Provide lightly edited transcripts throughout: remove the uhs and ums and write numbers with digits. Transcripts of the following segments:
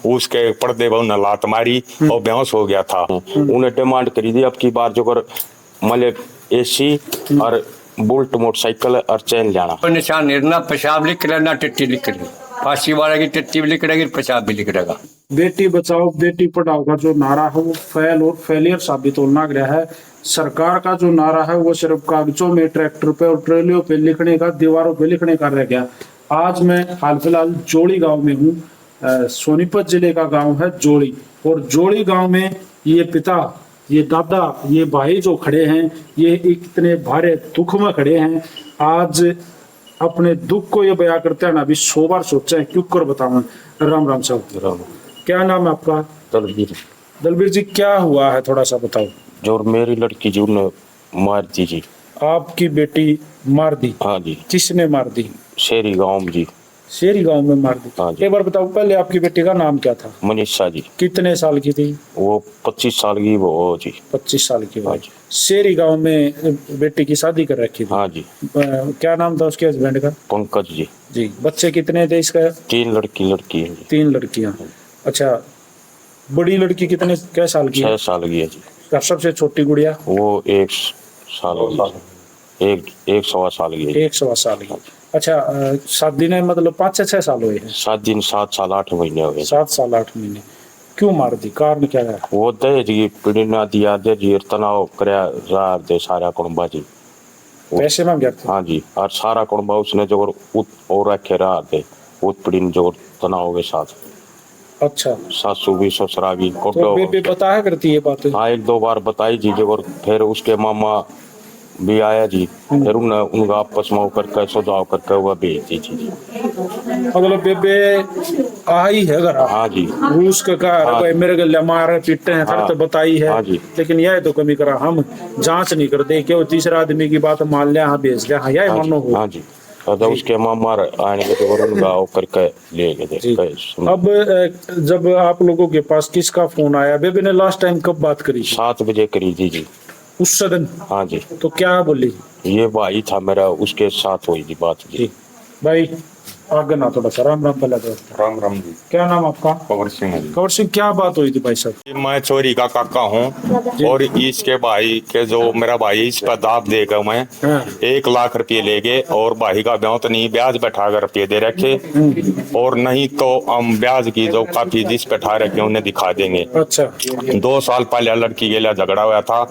उसके पर्दे पर उन्हें लात मारी और बेहोश हो गया था। उन्हें डिमांड करी थी अब की बार जो कर मतलब एसी और बुलेट मोटरसाइकिल और चैन जाना। निशान निर्णा पेशाब लिख रहा ना टिट्टी लिख रही, फांसी वाला की टिट्टी भी लिख रहेगी, पेशाब भी लिख रहेगा। बेटी बचाओ बेटी पढ़ाओ का जो नारा है वो फेल और फेलियर साबित होना गया है। सरकार का जो नारा है वो सिर्फ कागजों में ट्रैक्टर पे और ट्रेलियों पे लिखने का, दीवारों पे लिखने का रह गया। आज मैं हाल फिलहाल जोड़ी गांव में हूँ। सोनीपत जिले का गांव है जोड़ी, और जोड़ी गांव में ये पिता, ये दादा, ये भाई जो खड़े हैं, ये इतने भारे दुख में खड़े हैं। आज अपने दुख को ये बयां करते हैं ना, अभी 100 बार सोचा है क्यों कर बताऊं। राम राम साहब, क्या नाम है आपका? दलबीर। दलबीर जी, क्या हुआ है थोड़ा सा बताओ। जो मेरी लड़की जी उन्हें मार दी जी। आपकी बेटी मार दी? हाँ जी। किसने मार दी? शेरी गांव में जी। शेरी गांव में मार दी? हाँ जी। एक बार बताओ, पहले आपकी बेटी का नाम क्या था? मनीषा जी। कितने साल की थी वो? 25 साल की वो जी। 25 साल की? हाँ जी। शेरी गांव में बेटी की शादी कर रखी थी? हाँ जी। क्या नाम था उसके हस्बैंड का? पंकज जी। जी। बच्चे कितने थे इसका? 3 लड़की है जी। 3 लड़कियां। अच्छा, बड़ी लड़की कितने क्या साल की है? 6 साल की है जी। और सबसे छोटी गुड़िया? वो 1 साल की, एक सवा साल की है। 1 साल की। अच्छा, शादी ने मतलब 5-6 साल हुए हैं? 7 साल 8 महीने हो गए। 7 साल 8 महीने। क्यों मार दी? कारण क्या है? वो दहेज की पीढ़ी ना दिया, दे जी तनाव करया रहा दे सारा कुंबा जी। पैसे मांग गया था? हाँ जी। और सारा कुंबा उसने जो और रखे रहा दे उत पीढ़ी ने जो तनाव के साथ। अच्छा। सासू भी ससुरा भी तो बेबे बताया करती है बात? हाँ, 1-2 बार बताई जी। जो फिर उसके मामा भी आया जी, फिर उनका आपस में करके सुझाव करके वह भेज दी जी। मतलब बेबे आई है घर? हाँ जी। रूस का कहा हाँ। भाई मेरे गले मारे पीटे हैं, हाँ। तो बताई है। हाँ जी। लेकिन यह तो कमी करा, हम जांच नहीं करते क्यों? तीसरा आदमी की बात मान लिया, हाँ भेज दिया, हाँ यह हाँ मानो हो। हाँ जी। तो उसके मामा आने के तो उनका करके ले गए। अब जब आप लोगों के पास किसका फोन आया? बेबे ने लास्ट टाइम कब बात करी? 7 बजे करी थी जी। उस दिन? हाँ जी। तो क्या बोली? ये भाई था मेरा, उसके साथ हुई थी बात जी। भाई आगे ना थोड़ा सा। राम राम। पहले तो राम राम जी। क्या नाम आपका? कवर सिंह। कवर सिंह, क्या बात हुई थी भाई साहब? मैं चोरी का काका हूँ और इसके भाई के जो मेरा भाई इस पर दाब देगा मैं 1 लाख रुपये ले गए और भाई का ब्याह तो नहीं, ब्याज बैठा कर रुपये दे रखे, और नहीं तो हम ब्याज की जो काफी जिस बैठा रखे उन्हें दिखा देंगे। अच्छा। 2 साल पहले लड़की के लिए झगड़ा हुआ था,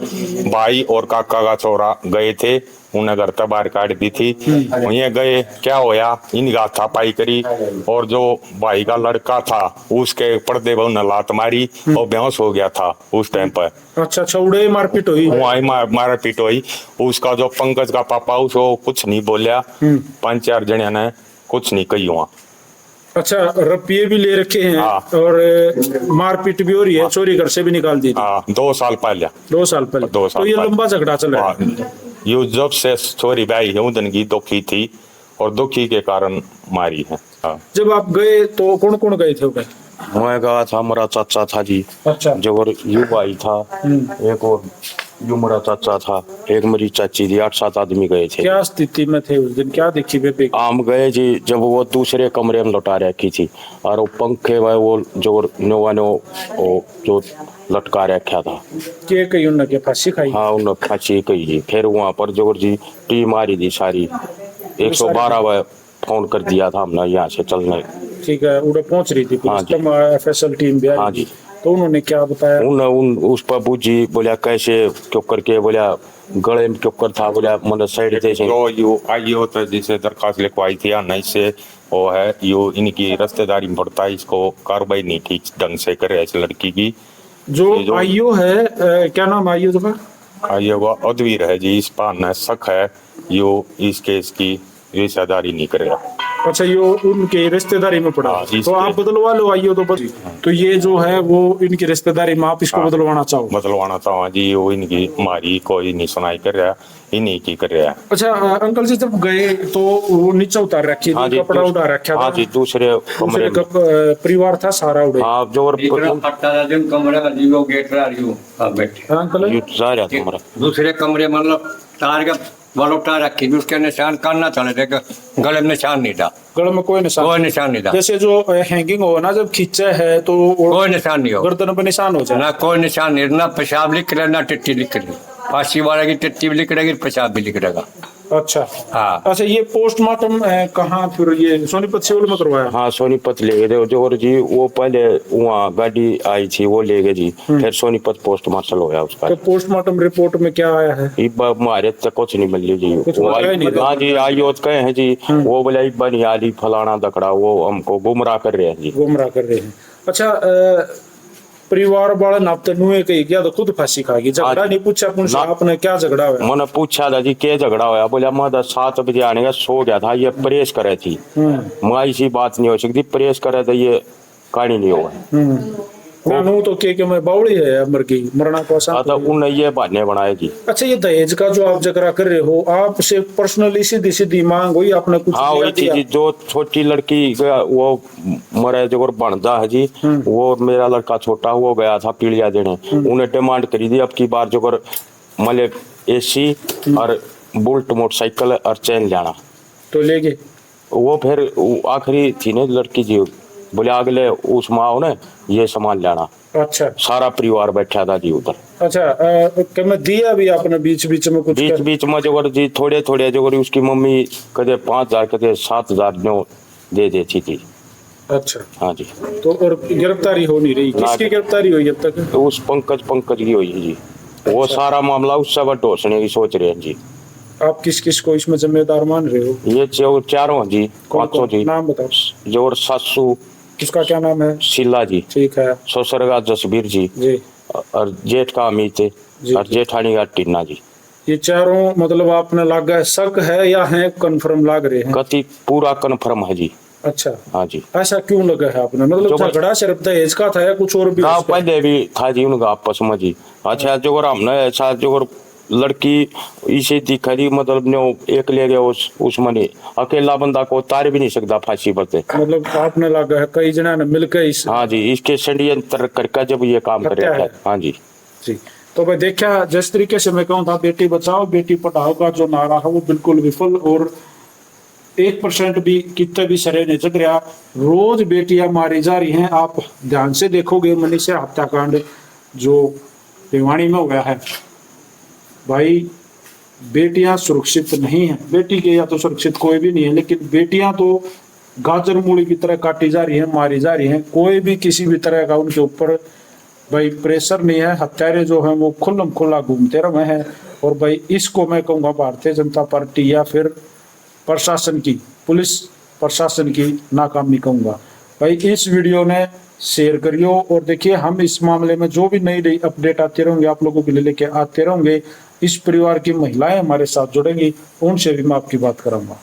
भाई और काका का छोरा गए थे, उन्हें घर का बाहर काट दी थी। वहीं गए, क्या होया, इनकी हाथापाई करी और जो भाई का लड़का था उसके पर्दे पर उन्हें लात मारी और बेहोश हो गया था उस टाइम पर। अच्छा, छौड़े मारपीट हुई? वहीं मारपीट हुई। उसका जो पंकज का पापा उसको कुछ नहीं बोलिया, 5-4 जने ने कुछ नहीं कही वहाँ। अच्छा, रुपये भी ले रखे हैं? हाँ। और मारपीट भी हो रही है? चोरी घर से भी निकाल दी थी? हाँ, 2 साल पहले। 2 साल पहले? 2 साल तो ये पहले। लंबा झगड़ा चल रहा है? ये जब से छोरी ब्याही है उदन की दुखी थी और दुखी के कारण मारी है। हाँ। जब आप गए तो कौन कौन गए थे? मैं गया था, मेरा चाचा था जी। अच्छा। जो और यू भाई था, एक और यू मेरा चाचा था, एक मेरी चाची थी, 8-7 आदमी गए थे। क्या स्थिति में थे उस दिन? क्या देखी बेबे? आम गए जी जब वो दूसरे कमरे में लौटा रखी थी और वो पंखे में वो जो नोवा जो लटका रखा था। के कही उन्होंने फांसी खाई? हाँ, उन्होंने फांसी कही जी। फिर वहाँ पर जो जी टीम मारी थी सारी, 112 फोन कर दिया था हमने यहाँ से चलने। ठीक है, उड़े पहुंच रही थी FSL टीम भी? हाँ जी। तो उन्होंने क्या बताया? उस पर बुझी, बोला कैसे क्यों करके, बोला गले में क्यों कर था, बोला मतलब साइड से जो यू आई हो तो जिसे दरखास्त लिखवाई थी या नहीं से वो है यू इनकी रिश्तेदारी में पड़ता है, इसको कार्रवाई नहीं ठीक ढंग से करे इस लड़की की। जो आईओ है, क्या नाम आईओ का? आईओ वो उद्वीर है जी। इस पर न शक है यू इस केस की रिश्तेदारी नहीं करेगा। अच्छा, ये उनके रिश्तेदारी में पड़ा? तो आप बदलवा लो आईओ तो बस। तो ये जो है वो इनकी रिश्तेदारी में, आप इसको बदलवाना चाहो? बदलवाना चाहो जी। वो इनकी मारी कोई नहीं सुनाई कर रहा, इन्हीं की कर रहा है। अच्छा अंकल जी, जब गए तो वो नीचे उतार रखी थी, कपड़ा उतार रखा था? हाँ जी, दूसरे कमरे में परिवार था सारा उड़े? हाँ, जो गेट रहा बैठे अंकल जा रहा था हमारा दूसरे कमरे, मतलब तार का बलोटा रखी थी, उसके निशान करना चले थे, गले में निशान नहीं था, गले में कोई निशान? कोई निशान नहीं था, जैसे जो हैंगिंग हो ना, जब खींचा है तो कोई निशान नहीं हो, गर्दन पे निशान हो जाए? ना कोई निशान नहीं, ना पेशाब लिख रहा, ना टिट्टी लिख रही। फांसी वाले की टिट्टी भी लिख रहेगी, पेशाब भी लिख रहेगा। अच्छा हाँ। अच्छा, ये पोस्टमार्टम कहाँ फिर ये सोनीपत सिविल में करवाया? हाँ सोनीपत ले गए जो, और जी वो पहले वहाँ गाड़ी आई थी वो ले गए जी, फिर सोनीपत पोस्ट मार्शल हो गया उसका। तो पोस्टमार्टम रिपोर्ट में क्या आया है? हमारे तक कुछ नहीं मिली जी, कुछ वो बताया नहीं? हाँ जी आयोत कहे हैं जी, वो बोले बनियाली फलाना दकड़ा, वो हमको गुमराह कर रहे हैं जी। गुमराह कर रहे हैं। अच्छा, परिवार वाले नापते नुए कही गया तो खुद फांसी खाएगी, झगड़ा नहीं पूछा पुनः आपने क्या झगड़ा हुआ? मैंने पूछा था जी क्या झगड़ा होया, बोला मैं 7 बजे आने का सो गया था, ये प्रेस करे थी, मैं ऐसी बात नहीं हो सकती, प्रेस करे तो ये कहानी नहीं होगा। कानू तो के मैं बावड़ी है मर गई, मरना को आसान तो उन्हें ये बहाने बनाए जी। अच्छा, ये दहेज का जो आप झगड़ा कर रहे हो, आपसे पर्सनली सीधी सीधी मांग हुई, आपने कुछ हाँ दिया वही थी दिया? जी, जो छोटी लड़की वो मरे जो बनता है जी, वो मेरा लड़का छोटा वो गया था पीड़िया देने, उन्हें डिमांड करी थी अब की बार जो मतलब AC और बुलेट मोटरसाइकिल और चैन लाना, तो ले गए? वो फिर आखिरी थी ना लड़की जी, बोले अगले उस माँ ने ये सामान लाना, अच्छा सारा परिवार बैठा था जी उधर। अच्छा, क्या मैं दिया भी आपने बीच बीच में कुछ? बीच बीच में जो जी थोड़े थोड़े जो उसकी मम्मी कदे 5,000 कदे 7,000 नो दे देती थी। अच्छा हाँ जी। तो और गिरफ्तारी हो नहीं रही? किसकी गिरफ्तारी हुई अब तक? तो उस पंकज की हुई है जी, वो सारा मामला उससे बटोसने की सोच रहे हैं जी। आप किस किस को इसमें जिम्मेदार मान रहे हो? ये चारों जी, कौन 500 कौन? जी, नाम बताओ। जोर सासू किसका क्या नाम है? शीला जी, ठीक है ससुर का जसबीर जी, जी। और जेठ का अमित जी, और जेठानी का टीना जी। ये चारों मतलब आपने लगा है, शक है या है कंफर्म लग रहे हैं? कति पूरा कन्फर्म है जी। अच्छा, हाँ जी। ऐसा क्यों लगा है आपने? मतलब जो झगड़ा सिर्फ दहेज का था या कुछ और भी? गाँव उसका? पहले भी था जी उनका आपस में जी। अच्छा जो हमने ऐसा जो लड़की इसे दिखा दी, मतलब ने एक ले गया उसमें नहीं, अकेला बंदा को उतार भी नहीं सकता फांसी पर से। मतलब आपने लगा है कई जना ने मिलकर इस? हाँ जी, इसके षड्यंत्र करके जब ये काम करे हत्या है। था। हाँ जी जी। तो भाई देखा, जिस तरीके से मैं कहूँ था बेटी बचाओ बेटी पढ़ाओ का जो नारा है वो बिल्कुल विफल और 1% भी कितने भी सरे नहीं जग रहा। रोज बेटियां मारी जा रही हैं। आप ध्यान से देखोगे मनीषा हत्याकांड जो भिवानी में हो गया है, भाई बेटियां सुरक्षित नहीं है। बेटी के या तो सुरक्षित कोई भी नहीं है, लेकिन बेटियां तो गाजर मूली की तरह काटी जा रही है, मारी जा रही है। कोई भी किसी भी तरह का उनके ऊपर भाई प्रेशर नहीं है। हत्यारे जो है वो खुल्लम खुल्ला घूमते रहे हैं। और भाई इसको मैं कहूँगा भारतीय जनता पार्टी या फिर प्रशासन की, पुलिस प्रशासन की नाकामी कहूँगा। भाई इस वीडियो ने शेयर करियो और देखिए हम इस मामले में जो भी नई नई अपडेट आते रहेंगे आप लोगों के लिए लेके आते रहेंगे। इस परिवार की महिलाएं हमारे साथ जुड़ेंगी, उनसे भी मैं आपकी बात करूंगा।